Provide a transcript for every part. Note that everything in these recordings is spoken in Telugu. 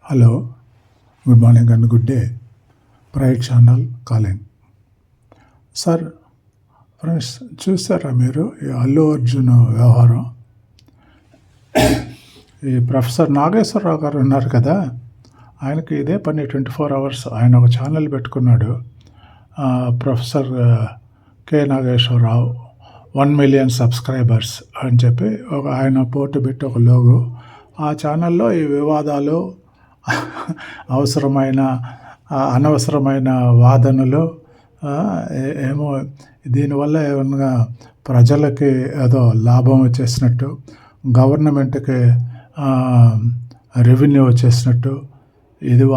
Hello, good morning and good day. Pride channel calling. Sir friends, చూసారా మీరు ఈ అల్లు అర్జున్ వ్యవహారం? ఈ ప్రొఫెసర్ నాగేశ్వరరావు గారు ఉన్నారు కదా, ఆయనకి ఇదే పని 24 hours. ఆయన ఒక ఛానల్ పెట్టుకున్నాడు, professor K Nageswara Rao 1 million subscribers అని చెప్పి ఆయన పోర్టు పెట్టి ఒక లోగో. ఆ ఛానల్లో ఈ వివాదాలు, అవసరమైన అనవసరమైన వాదనలు, ఏమో దీనివల్ల ఏమన్నా ప్రజలకి ఏదో లాభం వచ్చేసినట్టు, గవర్నమెంట్కి రెవెన్యూ వచ్చేసినట్టు, ఇది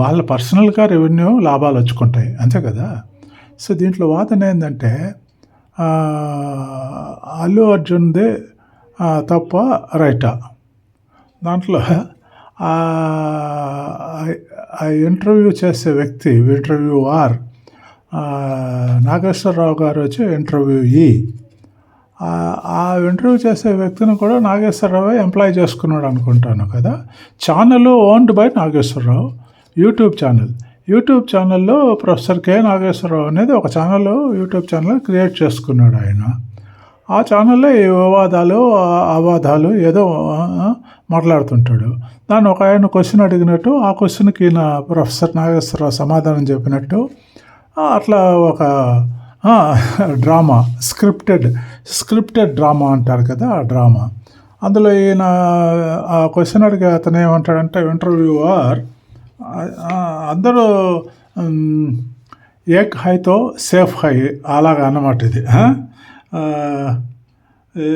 వాళ్ళ పర్సనల్గా రెవెన్యూ లాభాలు వచ్చుకుంటాయి, అంతే కదా. సో దీంట్లో వాదన ఏంటంటే అల్లు అర్జున్దే తప్ప రైటా? దాంట్లో ఆ ఇంటర్వ్యూ చేసే వ్యక్తి, ఇంటర్వ్యూఆర్ నాగేశ్వరరావు గారు వచ్చి ఇంటర్వ్యూఈ. ఆ ఇంటర్వ్యూ చేసే వ్యక్తిని కూడా నాగేశ్వరరావు ఎంప్లాయ్ చేసుకున్నాడు అనుకుంటాను కదా. Channel owned by Nageswara Rao, YouTube ఛానల్లో ప్రొఫెసర్ కె నాగేశ్వరరావు అనేది ఒక యూట్యూబ్ ఛానల్ క్రియేట్ చేసుకున్నాడు ఆయన. ఆ ఛానల్లో ఈ వివాదాలు, అవాదాలు ఏదో మాట్లాడుతుంటాడు. దాన్ని ఒక ఆయన క్వశ్చన్ అడిగినట్టు, ఆ క్వశ్చన్కి నా ప్రొఫెసర్ నాగేశ్వరరావు సమాధానం చెప్పినట్టు, అట్లా ఒక డ్రామా, స్క్రిప్టెడ్ డ్రామా అంటారు కదా, ఆ డ్రామా. అందులో ఈయన ఆ క్వశ్చన్ అడిగే అతను ఏమంటాడంటే, ఇంటర్వ్యూఆర్ అందరూ ఏక్ హైతో సేఫ్ హై అలాగా అన్నమాట ఇది.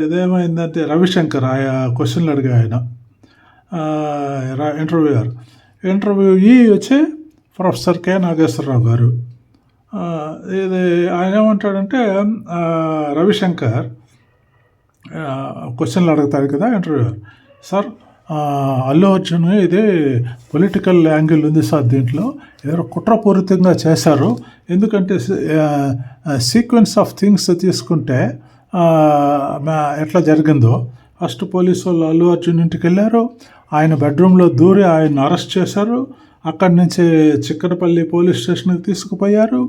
ఇదేమైందంటే రవిశంకర్ ఆయా క్వశ్చన్లు అడిగా ఆయన, ఇంటర్వ్యూఈ వచ్చి ప్రొఫెసర్ కె నాగేశ్వరరావు గారు. ఇది ఆయన ఏమంటాడంటే, రవిశంకర్ క్వశ్చన్లు అడుగుతారు కదా ఇంటర్వ్యూయర్, సార్ అల్లు అర్జున్ ఇది పొలిటికల్ యాంగిల్ ఉంది సార్, దీంట్లో ఏదో కుట్రపూరితంగా చేశారు. ఎందుకంటే సీక్వెన్స్ ఆఫ్ థింగ్స్ తీసుకుంటే ఎట్లా జరిగిందో, ఫస్ట్ పోలీసు వాళ్ళు అల్లు అర్జున్ ఇంటికి వెళ్ళారు, ఆయన బెడ్రూమ్లో దూరి ఆయన అరెస్ట్ చేశారు. అక్కడి నుంచి చిక్కడపల్లి పోలీస్ స్టేషన్కి తీసుకుపోయారు.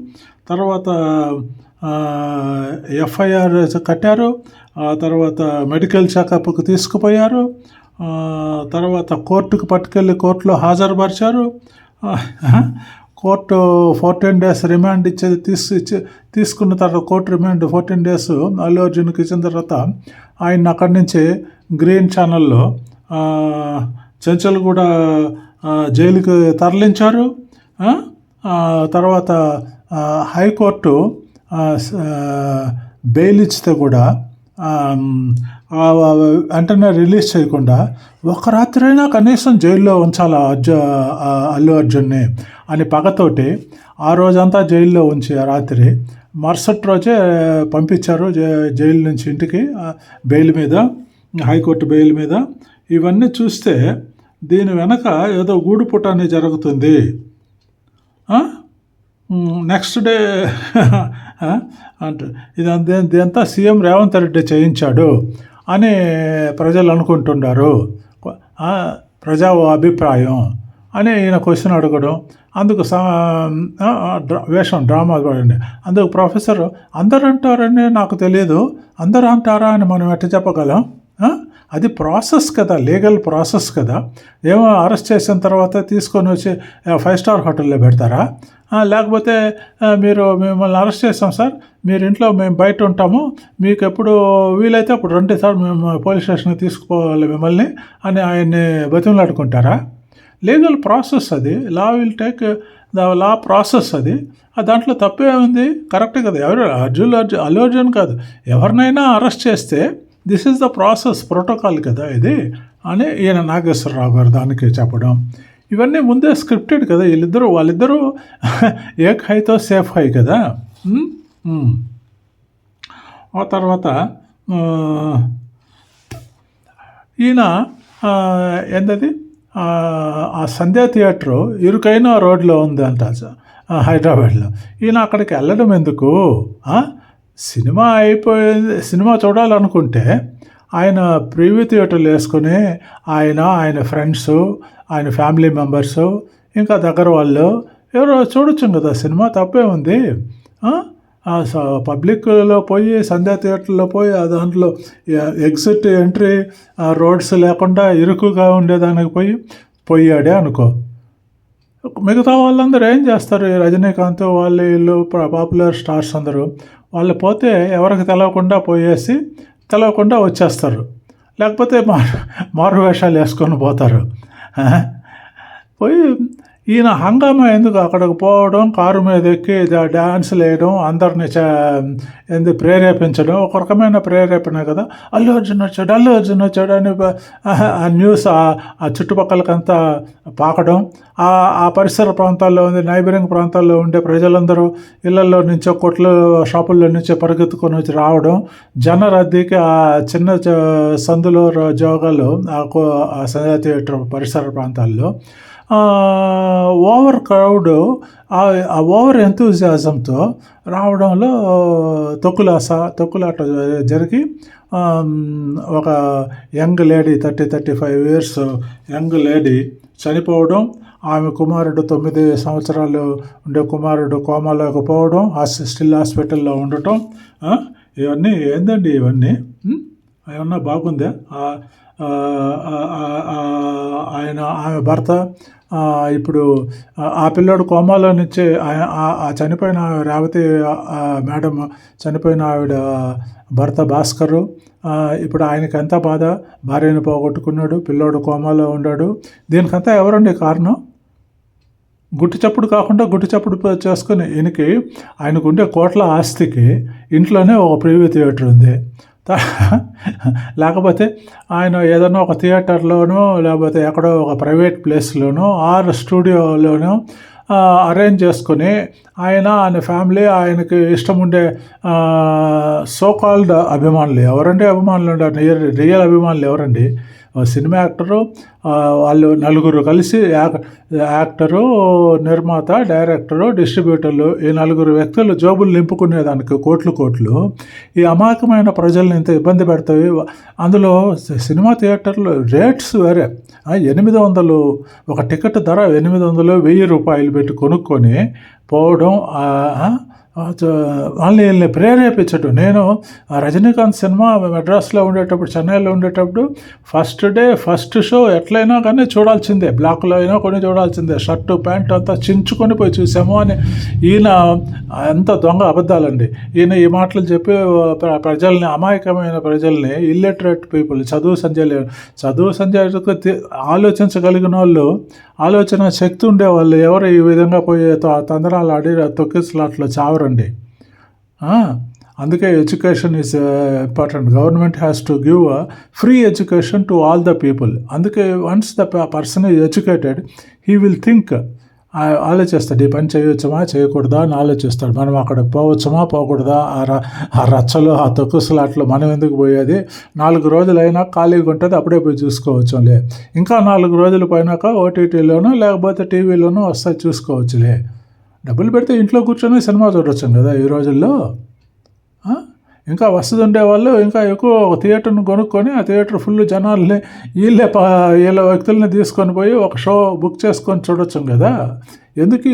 తర్వాత ఎఫ్ఐఆర్ కట్టారు. ఆ తర్వాత మెడికల్ చెకప్కి తీసుకుపోయారు. తర్వాత కోర్టుకు పట్టుకెళ్ళి కోర్టులో హాజరుపరిచారు. కోర్టు 14 days రిమాండ్ తీసుకున్న తర్వాత, కోర్టు రిమాండ్ 14 days అల్లు అర్జున్కి ఇచ్చిన తర్వాత ఆయన అక్కడి నుంచి గ్రీన్ ఛానల్లో చెంచల్గూడ జైలుకి తరలించారు. తర్వాత హైకోర్టు బెయిల్ ఇచ్చితే కూడా వెంటనే రిలీజ్ చేయకుండా ఒక రాత్రైనా కనీసం జైల్లో ఉంచాలి అల్లు అర్జున్ని అని పగతోటి ఆ రోజంతా జైల్లో ఉంచి ఆ రాత్రి మరుసటి రోజే పంపించారు జైలు నుంచి ఇంటికి, బెయిల్ మీద, హైకోర్టు బెయిల్ మీద. ఇవన్నీ చూస్తే దీని వెనక ఏదో గూడుపుటాన్ని జరుగుతుంది. నెక్స్ట్ డే అంటే ఇదంతా సీఎం రేవంత్ రెడ్డి చేయించాడు అని ప్రజలు అనుకుంటున్నారు, ప్రజా అభిప్రాయం అని ఈయన క్వశ్చన్ అడగడం. అందుకు డ్రామా పడండి. అందుకు ప్రొఫెసర్, అందరు అంటారని నాకు తెలియదు, అందరూ అంటారా అని మనం ఎట్లా చెప్పగలం? అది ప్రాసెస్ కదా, లీగల్ ప్రాసెస్ కదా. ఏమో అరెస్ట్ చేసిన తర్వాత తీసుకొని వచ్చి 5-star హోటల్లో పెడతారా? లేకపోతే మిమ్మల్ని అరెస్ట్ చేస్తాం సార్, మీరు ఇంట్లో, మేము బయట ఉంటాము, మీకు ఎప్పుడు వీలైతే అప్పుడు రండి సార్, మేము పోలీస్ స్టేషన్కి తీసుకుపోవాలి మిమ్మల్ని అని ఆయన్ని బతిమలాడుకుంటారా? లీగల్ ప్రాసెస్ అది, law will take the law process అది. దాంట్లో తప్పే ఉంది, కరెక్టే కదా. అల్లు అర్జున్ కాదు, ఎవరినైనా అరెస్ట్ చేస్తే this is the process, protocol కదా ఇది అని ఈయన నాగేశ్వరరావు గారు దానికి చెప్పడం. ఇవన్నీ ముందే స్క్రిప్టెడ్ కదా. వాళ్ళిద్దరూ ఏక్ హైతో సేఫ్ హై కదా. ఆ తర్వాత ఈయన ఏంటది, ఆ సంధ్యా థియేటరు ఇరుకైన రోడ్లో ఉంది అంట హైదరాబాద్లో. ఈయన అక్కడికి వెళ్ళడం ఎందుకు? సినిమా అయిపోయింది, సినిమా చూడాలనుకుంటే ఆయన ప్రివ్యూ థియేటర్లు వేసుకుని ఆయన ఫ్రెండ్స్, ఆయన ఫ్యామిలీ మెంబర్సు, ఇంకా దగ్గర వాళ్ళు ఎవరో చూడొచ్చు కదా సినిమా, తప్పే ఉంది. పబ్లిక్లో పోయి సంధ్యా థియేటర్లో పోయి దాంట్లో ఎగ్జిట్ ఎంట్రీ రోడ్స్ లేకుండా ఇరుకుగా ఉండేదానికి పోయాడే అనుకో. మిగతా వాళ్ళందరూ ఏం చేస్తారు? రజనీకాంత్ వాళ్ళు వీళ్ళు పాపులర్ స్టార్స్ అందరూ వాళ్ళు పోతే ఎవరికి తెలవకుండా పోయేసి తెలవకుండా వచ్చేస్తారు, లేకపోతే మారు వేషాలు వేసుకొని పోతారు. పోయి ఈయన హంగామా ఎందుకు అక్కడికి పోవడం, కారు మీద ఎక్కి డ్యాన్సులు వేయడం, అందరిని ప్రేరేపించడం, ఒక రకమైన ప్రేరేపణ కదా. అల్లు అర్జున్ వచ్చాడు అని ఆ న్యూస్ ఆ చుట్టుపక్కలకంతా పాకడం, ఆ పరిసర ప్రాంతాల్లో ఉంది నైబరింగ్ ప్రాంతాల్లో ఉండే ప్రజలందరూ ఇళ్లలో నుంచో కొట్లు షాపుల్లో నుంచో పరిగెత్తుకొని వచ్చి రావడం, జనరద్దీకి ఆ చిన్న సందులో జోగాలు ఆ సంధ్యా థియేటర్ పరిసర ప్రాంతాల్లో ఓవర్ క్రౌడ్, ఆ ఓవర్ ఎంతూజియాజంతో రావడంలో తొక్కులాట జరిగి ఒక young lady 30-35 years young lady చనిపోవడం, ఆమె కుమారుడు 9 సంవత్సరాలు ఉండే కుమారుడు కోమాలోకి పోవడం, స్టిల్ హాస్పిటల్లో ఉండటం. ఇవన్నీ ఏందండి? ఇవన్నీ ఏమన్నా బాగుందా? ఆమె భర్త ఇప్పుడు ఆ పిల్లోడు కోమాలో నుంచి ఆ చనిపోయిన రేవతి మేడం చనిపోయిన ఆవిడ భర్త భాస్కరు, ఇప్పుడు ఆయనకి ఎంత బాధ, భార్యను పోగొట్టుకున్నాడు, పిల్లోడు కోమాలో ఉన్నాడు. దీనికంతా ఎవరండి కారణం? గుట్టు చప్పుడు కాకుండా గుట్టు చప్పుడు చేసుకుని ఆయనకు ఉండే కోట్ల ఆస్తికి ఇంట్లోనే ఒక ప్రివ్యూ థియేటర్ ఉంది. లేకపోతే ఆయన ఏదైనా ఒక థియేటర్లోనో లేకపోతే ఎక్కడో ఒక ప్రైవేట్ ప్లేస్లోనో ఆర్ స్టూడియోలోనో అరేంజ్ చేసుకుని ఆయన ఫ్యామిలీ ఆయనకి ఇష్టం ఉండే సోకాల్డ్ అభిమానులు ఎవరండి? అభిమానులు ఉండారు, రియల్ అభిమానులు ఎవరండి? సినిమా యాక్టరు వాళ్ళు నలుగురు కలిసి యాక్టరు, నిర్మాత, డైరెక్టరు, డిస్ట్రిబ్యూటర్లు, ఈ నలుగురు వ్యక్తులు జోబులు నింపుకునేదానికి కోట్లు ఈ అమాయకమైన ప్రజల్ని ఇంత ఇబ్బంది పెడతాయి. అందులో సినిమా థియేటర్లు రేట్స్ వేరే. 800 ఒక టికెట్ ధర 800-1000 రూపాయలు పెట్టి కొనుక్కొని పోవడం, వాళ్ళని ప్రేరేపించడం. నేను రజనీకాంత్ సినిమా మెడ్రాస్లో ఉండేటప్పుడు, చెన్నైలో ఉండేటప్పుడు ఫస్ట్ షో ఎట్లయినా కానీ చూడాల్సిందే, బ్లాక్లో అయినా కొని చూడాల్సిందే, షర్టు ప్యాంటు అంతా చించుకొని పోయి చూసాము అని. ఈయన ఎంత దొంగ అబద్ధాలండి. ఈయన ఈ మాటలు చెప్పి ప్రజల్ని, అమాయకమైన ప్రజల్ని, ఇల్లిటరేట్ పీపుల్, చదువు సంధ్య ఆలోచించగలిగిన వాళ్ళు, ఆలోచన శక్తి ఉండేవాళ్ళు ఎవరు ఈ విధంగా పోయి తందనాలు ఆడి తొక్కిసలాట్లో చావరండి. అందుకే education is important. Government has to give free education to all the people. అందుకే once the person is educated, he will think, ఆలోచిస్తాడు ఈ పని చేయవచ్చమా చేయకూడదా అని ఆలోచిస్తాడు. మనం అక్కడికి పోవచ్చమా పోకూడదా, ఆ రచ్చలు ఆ తొక్కుసలాట్లు మనం ఎందుకు పోయేది, 4 రోజులు అయినా ఖాళీగా ఉంటుంది, అప్పుడే పోయి చూసుకోవచ్చులే. ఇంకా 4 రోజులు పోయినాక ఓటీటీలోనో లేకపోతే టీవీలోనో వస్తాయి, చూసుకోవచ్చులే. డబ్బులు పెడితే ఇంట్లో కూర్చొని సినిమా చూడొచ్చు కదా ఈ రోజుల్లో. ఇంకా వసతి ఉండేవాళ్ళు ఇంకా ఎక్కువ ఒక థియేటర్ను కొనుక్కొని ఆ థియేటర్ ఫుల్ జనాల్ని వీళ్ళ వ్యక్తుల్ని తీసుకొని పోయి ఒక షో బుక్ చేసుకొని చూడొచ్చు కదా. ఎందుకు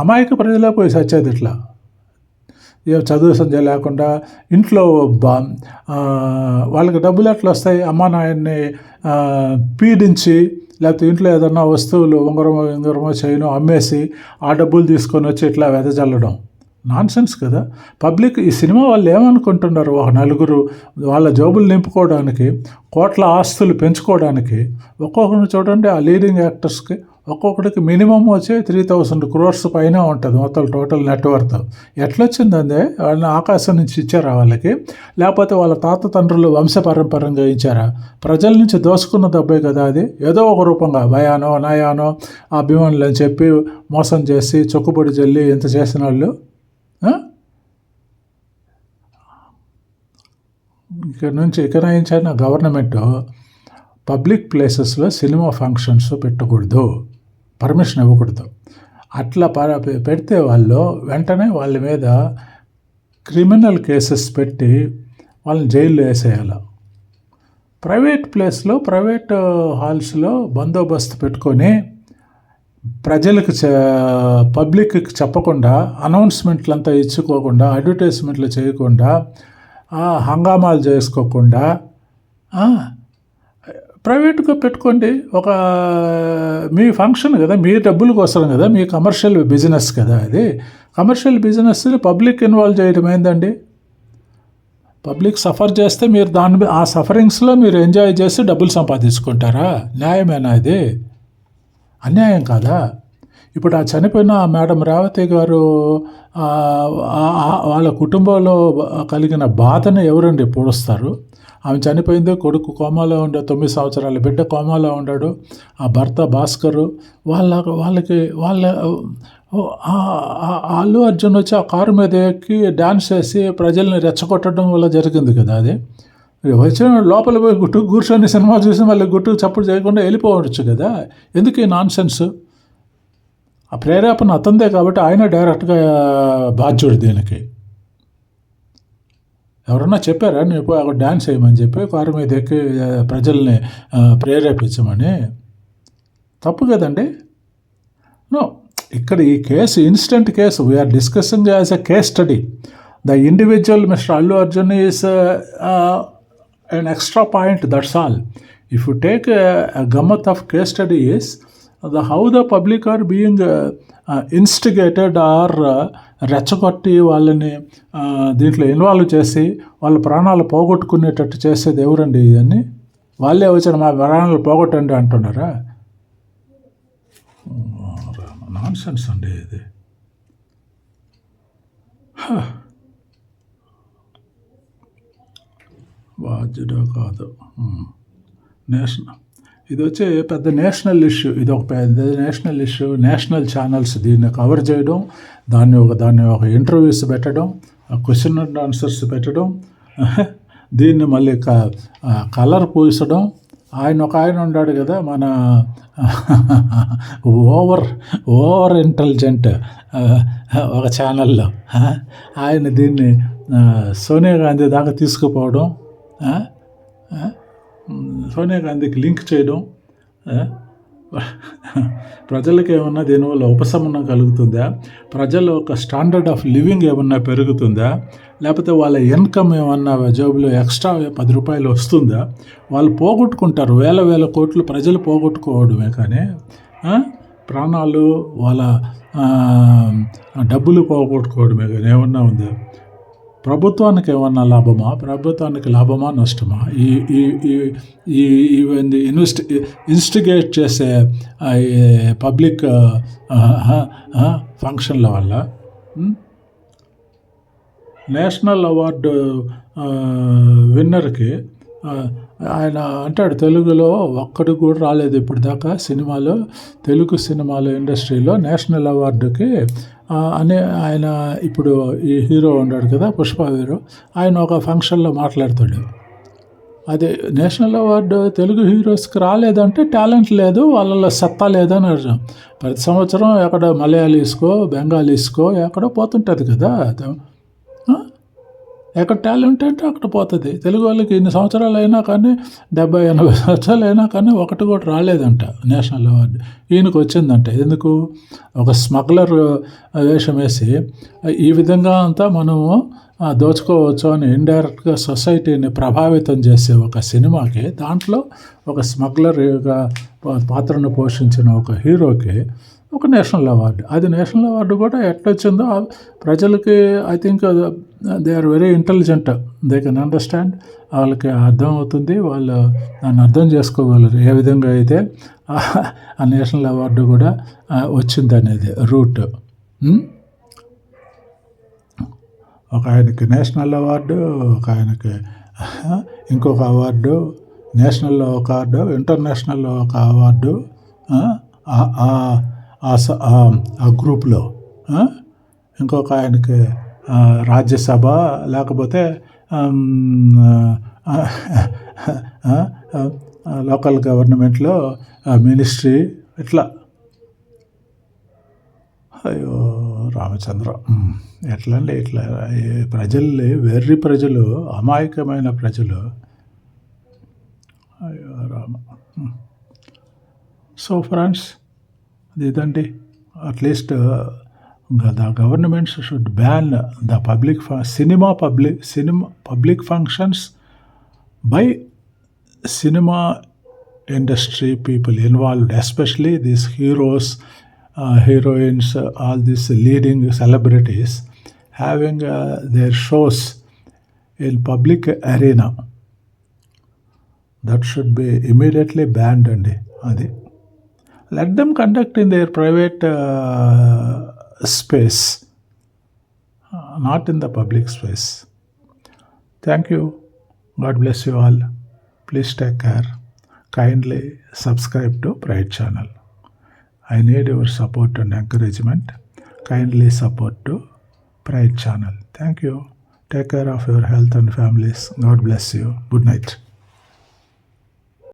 అమాయక ప్రజలే పోయి సచ్చేది ఇట్లా? చదువు సంధ్య లేకుండా ఇంట్లో వాళ్ళకి డబ్బులు ఎట్లా వస్తాయి? అమ్మా నాయన్ని పీడించి, లేకపోతే ఇంట్లో ఏదన్నా వస్తువులు ఉంగరమో చైనో అమ్మేసి ఆ డబ్బులు తీసుకొని వచ్చి ఇట్లా వెదజల్లడం నాన్సెన్స్ కదా. పబ్లిక్ ఈ సినిమా వాళ్ళు ఏమనుకుంటున్నారు? ఒక నలుగురు వాళ్ళ జోబులు నింపుకోవడానికి, కోట్ల ఆస్తులు పెంచుకోవడానికి. ఒక్కొక్కరిని చూడండి, ఆ లీడింగ్ యాక్టర్స్కి ఒక్కొక్కడికి మినిమం వచ్చి 3000 crores పైన ఉంటుంది మొత్తం టోటల్ నెట్వర్త్. ఎట్లొచ్చిందంటే వాళ్ళని ఆకాశం నుంచి ఇచ్చారా వాళ్ళకి, లేకపోతే వాళ్ళ తాత తండ్రులు వంశపారంపర్యంగా ఇచ్చారా? ప్రజల నుంచి దోసుకున్న డబ్బే కదా అది. ఏదో ఒక రూపంగా భయానో నయానో అభిమానులు అని చెప్పి మోసం చేసి చొక్కుబడి జల్లి ఇంత చేసిన వాళ్ళు. ఇకనైనా గవర్నమెంట్ పబ్లిక్ ప్లేసెస్లో సినిమా ఫంక్షన్స్ పెట్టకూడదు, పర్మిషన్ ఇవ్వకూడదు. అట్లా పెడితే వాళ్ళు వెంటనే వాళ్ళ మీద క్రిమినల్ కేసెస్ పెట్టి వాళ్ళని జైల్లో వేసేయాలి. ప్రైవేట్ ప్లేస్లో, ప్రైవేట్ హాల్స్లో బందోబస్తు పెట్టుకొని ప్రజలకు పబ్లిక్కి చెప్పకుండా, అనౌన్స్మెంట్లు అంతా ఇచ్చుకోకుండా, అడ్వర్టైజ్మెంట్లు చేయకుండా, హంగామాలు చేసుకోకుండా ప్రైవేట్గా పెట్టుకోండి. ఒక మీ ఫంక్షన్ కదా, మీ డబ్బుల కోసం కదా, మీ కమర్షియల్ బిజినెస్ కదా. అది కమర్షియల్ బిజినెస్ని పబ్లిక్ ఇన్వాల్వ్ చేయడం ఏందండి? పబ్లిక్ సఫర్ చేస్తే మీరు ఆ సఫరింగ్స్లో మీరు ఎంజాయ్ చేసి డబ్బులు సంపాదించుకుంటారా? న్యాయమేనా ఇది? అన్యాయం కాదా? ఇప్పుడు ఆ చనిపోయిన మేడం రేవతి గారు వాళ్ళ కుటుంబంలో కలిగిన బాధను ఎవరండి పూడుస్తారు? ఆమె చనిపోయింది, కొడుకు కోమాలో ఉండే 9 సంవత్సరాల బిడ్డ కోమాలో ఉన్నాడు, ఆ భర్త భాస్కరు. వాళ్ళకి అల్లు అర్జున్ వచ్చి ఆ కారు మీద ఎక్కి డ్యాన్స్ చేసి ప్రజల్ని రెచ్చగొట్టడం వల్ల జరిగింది కదా. అది వచ్చిన లోపల పోయి కూర్చొని సినిమా చూసి మళ్ళీ గుట్టు చప్పుడు చేయకుండా వెళ్ళిపోవచ్చు కదా. ఎందుకు ఈ నాన్ సెన్స్? ఆ ప్రేరేపణ అతందే కాబట్టి ఆయన డైరెక్ట్గా బాధ్యుడు దీనికి. ఎవరన్నా చెప్పారా నేను పోయి అక్కడ డ్యాన్స్ చేయమని చెప్పి కారు మీద ఎక్కి ప్రజల్ని ప్రేరేపించమని? తప్పు కదండి. నో, ఇక్కడ ఈ case instant case, we're discussing as a case study. The individual mister Allu Arjun is an extra point, that's all. If you take a gamut of case study is how the public are being instigated or రెచ్చగొట్టి వాళ్ళని దీంట్లో ఇన్వాల్వ్ చేసి వాళ్ళ ప్రాణాలు పోగొట్టుకునేటట్టు చేసేది ఎవరండి? ఇవన్నీ వాళ్ళే వచ్చిన మా ప్రాణాలు పోగొట్టండి అంటున్నారా? నాన్ సెన్స్ అండి ఇది. బాధ్యుడు కాదు. ఇది వచ్చి పెద్ద నేషనల్ ఇష్యూ. ఇది ఒక పెద్ద నేషనల్ ఇష్యూ. నేషనల్ ఛానల్స్ దీన్ని కవర్ చేయడం, దాన్ని ఒక ఇంటర్వ్యూస్ పెట్టడం, క్వశ్చన్ అండ్ ఆన్సర్స్ పెట్టడం, దీన్ని మళ్ళీ కలర్ పూసడం. ఆయన ఉన్నాడు కదా, మన ఓవర్ ఇంటెలిజెంట్ ఒక ఛానల్లో, ఆయన దీన్ని సోనియా గాంధీ దాకా తీసుకుపోవడం, సోనియా గాంధీకి లింక్ చేయడం. ప్రజలకు ఏమన్నా దీనివల్ల ఉపశమనం కలుగుతుందా? ప్రజల ఒక స్టాండర్డ్ ఆఫ్ లివింగ్ ఏమన్నా పెరుగుతుందా? లేకపోతే వాళ్ళ ఇన్కమ్ ఏమన్నా జాబ్లో ఎక్స్ట్రా 10 రూపాయలు వస్తుందా? వాళ్ళు పోగొట్టుకుంటారు, వేల కోట్లు ప్రజలు పోగొట్టుకోవడమే కానీ ప్రాణాలు, వాళ్ళ డబ్బులు పోగొట్టుకోవడమే కానీ ఏమన్నా ఉందా? ప్రభుత్వానికి ఏమన్నా లాభమా? ప్రభుత్వానికి లాభమా నష్టమా? ఇన్స్టిగేట్ చేసే పబ్లిక్ ఫంక్షన్ల వల్ల. నేషనల్ అవార్డు విన్నర్కి ఆయన అంటాడు, తెలుగులో ఒక్కడు కూడా రాలేదు ఇప్పుడు దాకా సినిమాలో, తెలుగు సినిమాలో ఇండస్ట్రీలో నేషనల్ అవార్డుకి అని ఆయన. ఇప్పుడు ఈ హీరో ఉన్నాడు కదా, పుష్ప హీరో, ఆయన ఒక ఫంక్షన్లో మాట్లాడతాడు. అదే నేషనల్ అవార్డు తెలుగు హీరోస్కి రాలేదంటే టాలెంట్ లేదు, వాళ్ళలో సత్తా లేదని అర్థం. ప్రతి సంవత్సరం ఎక్కడ మలయాళీస్కో బెంగాలీస్కో ఎక్కడో పోతుంటుంది కదా. ఎక్కడ టాలెంట్ అంటే అక్కడ పోతుంది. తెలుగు వాళ్ళకి ఇన్ని సంవత్సరాలు అయినా కానీ, 70-80 సంవత్సరాలు అయినా కానీ ఒకటి కూడా రాలేదంట నేషనల్ అవార్డు. ఈయనకు వచ్చిందంట. ఎందుకు? ఒక స్మగ్లర్ వేషం వేసి ఈ విధంగా అంతా మనము దోచుకోవచ్చు అని ఇండైరెక్ట్గా సొసైటీని ప్రభావితం చేసే ఒక సినిమాకి, దాంట్లో ఒక స్మగ్లర్గా పాత్రను పోషించిన ఒక హీరోకి ఒక నేషనల్ అవార్డు. అది నేషనల్ అవార్డు కూడా ఎట్లొచ్చిందో ప్రజలకి, I think they are very intelligent, they can understand. వాళ్ళకి అర్థం అవుతుంది, వాళ్ళు దాన్ని అర్థం చేసుకోగలరు ఏ విధంగా అయితే ఆ నేషనల్ అవార్డు కూడా వచ్చిందనేది రూట్. ఒక ఆయనకి నేషనల్ అవార్డు, ఒక ఆయనకి ఇంకొక అవార్డు, నేషనల్లో ఒక అవార్డు, ఇంటర్నేషనల్లో ఒక అవార్డు, ఆ గ్రూప్లో ఇంకొక ఆయనకి రాజ్యసభ, లేకపోతే లోకల్ గవర్నమెంట్లో మినిస్ట్రీ, ఇట్లా. అయ్యో రామచంద్ర ఎట్లండి ఇట్లా ప్రజల్ని వెర్రి ప్రజలు, అమాయకమైన ప్రజలు. అయ్యో రామ. సో ఫ్రెండ్స్, ఇదండి. At least the governments should ban the public functions by cinema industry people involved, especially these heroes, heroines, all these leading celebrities having their shows in public arena. That should be immediately banned and adi. Let them conduct in their private space, not in the public space. Thank you. God bless you all. Please take care. Kindly subscribe to Pride channel. I need your support and encouragement. Kindly support to Pride channel. Thank you. Take care of your health and families. God bless you. Good night.